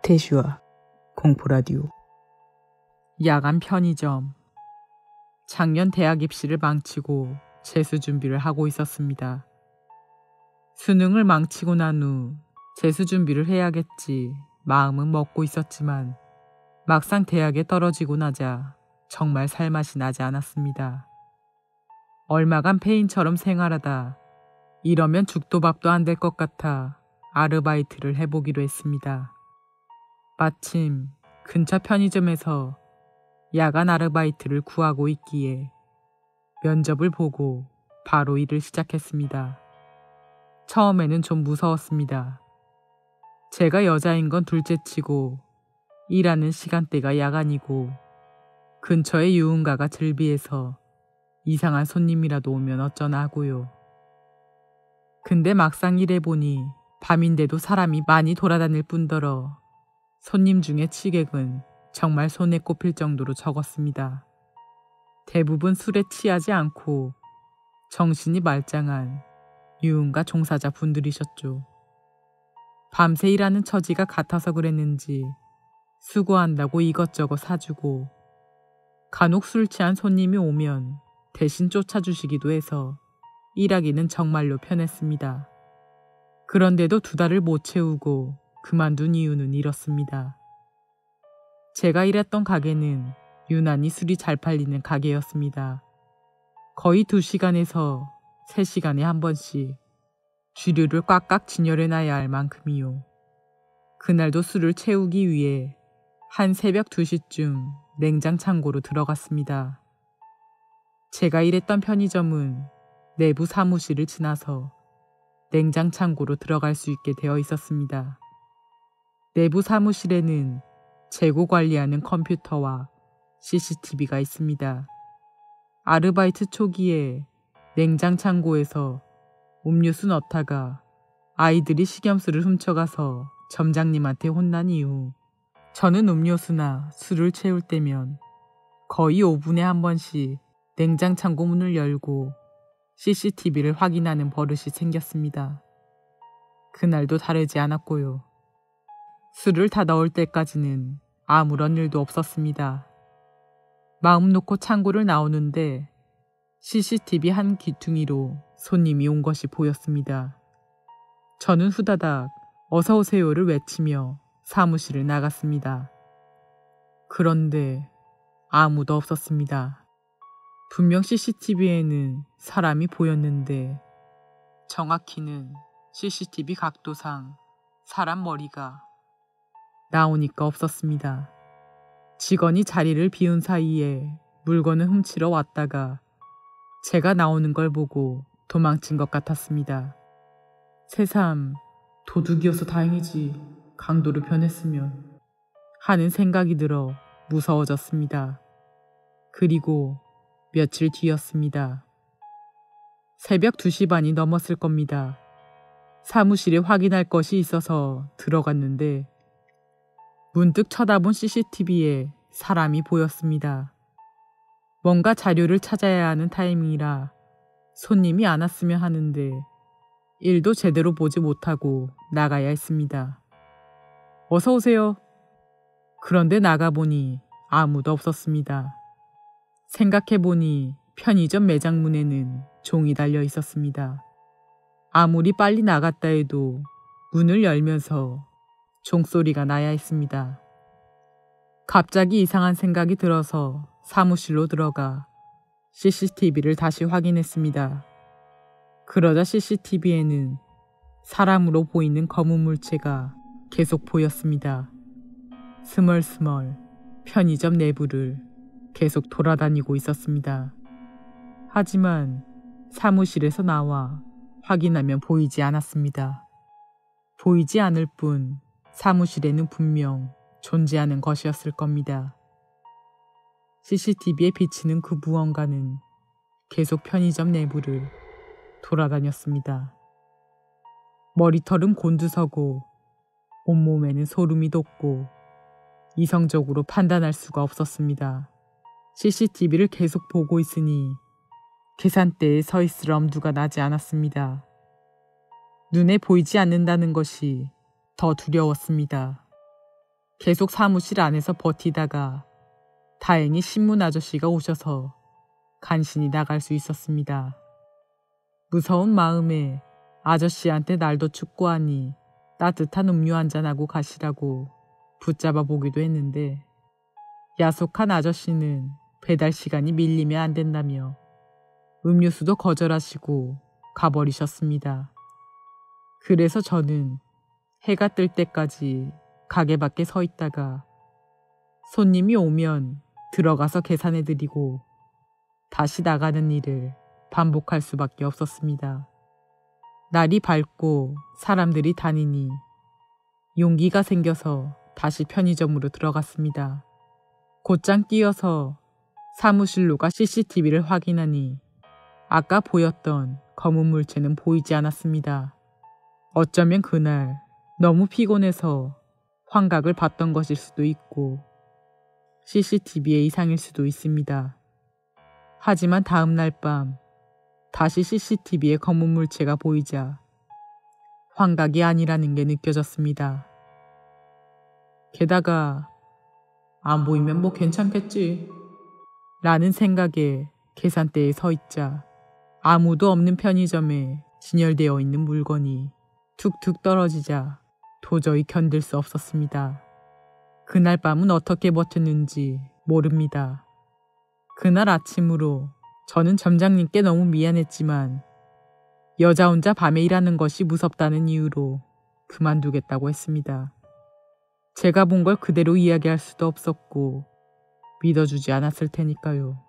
스테슈와 공포라디오. 야간 편의점. 작년 대학 입시를 망치고 재수 준비를 하고 있었습니다. 수능을 망치고 난 후 재수 준비를 해야겠지 마음은 먹고 있었지만 막상 대학에 떨어지고 나자 정말 살맛이 나지 않았습니다. 얼마간 폐인처럼 생활하다 이러면 죽도 밥도 안 될 것 같아 아르바이트를 해보기로 했습니다. 마침 근처 편의점에서 야간 아르바이트를 구하고 있기에 면접을 보고 바로 일을 시작했습니다. 처음에는 좀 무서웠습니다. 제가 여자인 건 둘째치고 일하는 시간대가 야간이고 근처에 유흥가가 즐비해서 이상한 손님이라도 오면 어쩌나 하고요. 근데 막상 일해보니 밤인데도 사람이 많이 돌아다닐 뿐더러 손님 중에 취객은 정말 손에 꼽힐 정도로 적었습니다. 대부분 술에 취하지 않고 정신이 말짱한 유흥가 종사자 분들이셨죠. 밤새 일하는 처지가 같아서 그랬는지 수고한다고 이것저것 사주고 간혹 술 취한 손님이 오면 대신 쫓아주시기도 해서 일하기는 정말로 편했습니다. 그런데도 2달을 못 채우고 그만둔 이유는 이렇습니다. 제가 일했던 가게는 유난히 술이 잘 팔리는 가게였습니다. 거의 2시간에서 3시간에 한 번씩 주류를 꽉꽉 진열해놔야 할 만큼이요. 그날도 술을 채우기 위해 한 새벽 2시쯤 냉장 창고로 들어갔습니다. 제가 일했던 편의점은 내부 사무실을 지나서 냉장 창고로 들어갈 수 있게 되어 있었습니다. 내부 사무실에는 재고 관리하는 컴퓨터와 CCTV가 있습니다. 아르바이트 초기에 냉장 창고에서 음료수 넣다가 아이들이 식염수를 훔쳐가서 점장님한테 혼난 이후 저는 음료수나 술을 채울 때면 거의 5분에 한 번씩 냉장 창고 문을 열고 CCTV를 확인하는 버릇이 생겼습니다. 그날도 다르지 않았고요. 술을 다 넣을 때까지는 아무런 일도 없었습니다. 마음 놓고 창고를 나오는데 CCTV 한 귀퉁이로 손님이 온 것이 보였습니다. 저는 후다닥 어서 오세요를 외치며 사무실을 나갔습니다. 그런데 아무도 없었습니다. 분명 CCTV에는 사람이 보였는데 정확히는 CCTV 각도상 사람 머리가 나오니까 없었습니다. 직원이 자리를 비운 사이에 물건을 훔치러 왔다가 제가 나오는 걸 보고 도망친 것 같았습니다. 새삼 도둑이어서 다행이지 강도로 변했으면 하는 생각이 들어 무서워졌습니다. 그리고 며칠 뒤였습니다. 새벽 2시 반이 넘었을 겁니다. 사무실에 확인할 것이 있어서 들어갔는데 문득 쳐다본 CCTV에 사람이 보였습니다. 뭔가 자료를 찾아야 하는 타이밍이라 손님이 안 왔으면 하는데 일도 제대로 보지 못하고 나가야 했습니다. 어서 오세요. 그런데 나가보니 아무도 없었습니다. 생각해보니 편의점 매장 문에는 종이 달려 있었습니다. 아무리 빨리 나갔다 해도 문을 열면서 종소리가 나야 했습니다. 갑자기 이상한 생각이 들어서 사무실로 들어가 CCTV를 다시 확인했습니다. 그러자 CCTV에는 사람으로 보이는 검은 물체가 계속 보였습니다. 스멀스멀 편의점 내부를 계속 돌아다니고 있었습니다. 하지만 사무실에서 나와 확인하면 보이지 않았습니다. 보이지 않을 뿐 사무실에는 분명 존재하는 것이었을 겁니다. CCTV에 비치는 그 무언가는 계속 편의점 내부를 돌아다녔습니다. 머리털은 곤두서고 온몸에는 소름이 돋고 이성적으로 판단할 수가 없었습니다. CCTV를 계속 보고 있으니 계산대에 서 있을 엄두가 나지 않았습니다. 눈에 보이지 않는다는 것이 더 두려웠습니다. 계속 사무실 안에서 버티다가 다행히 신문 아저씨가 오셔서 간신히 나갈 수 있었습니다. 무서운 마음에 아저씨한테 날도 춥고 하니 따뜻한 음료 한잔하고 가시라고 붙잡아 보기도 했는데 야속한 아저씨는 배달 시간이 밀리면 안 된다며 음료수도 거절하시고 가버리셨습니다. 그래서 저는 해가 뜰 때까지 가게 밖에 서 있다가 손님이 오면 들어가서 계산해드리고 다시 나가는 일을 반복할 수밖에 없었습니다. 날이 밝고 사람들이 다니니 용기가 생겨서 다시 편의점으로 들어갔습니다. 곧장 뛰어서 사무실로가 CCTV를 확인하니 아까 보였던 검은 물체는 보이지 않았습니다. 어쩌면 그날 너무 피곤해서 환각을 봤던 것일 수도 있고 CCTV의 이상일 수도 있습니다. 하지만 다음 날 밤 다시 CCTV에 검은 물체가 보이자 환각이 아니라는 게 느껴졌습니다. 게다가 안 보이면 뭐 괜찮겠지 라는 생각에 계산대에 서 있자 아무도 없는 편의점에 진열되어 있는 물건이 툭툭 떨어지자 도저히 견딜 수 없었습니다. 그날 밤은 어떻게 버텼는지 모릅니다. 그날 아침으로 저는 점장님께 너무 미안했지만 여자 혼자 밤에 일하는 것이 무섭다는 이유로 그만두겠다고 했습니다. 제가 본 걸 그대로 이야기할 수도 없었고 믿어주지 않았을 테니까요.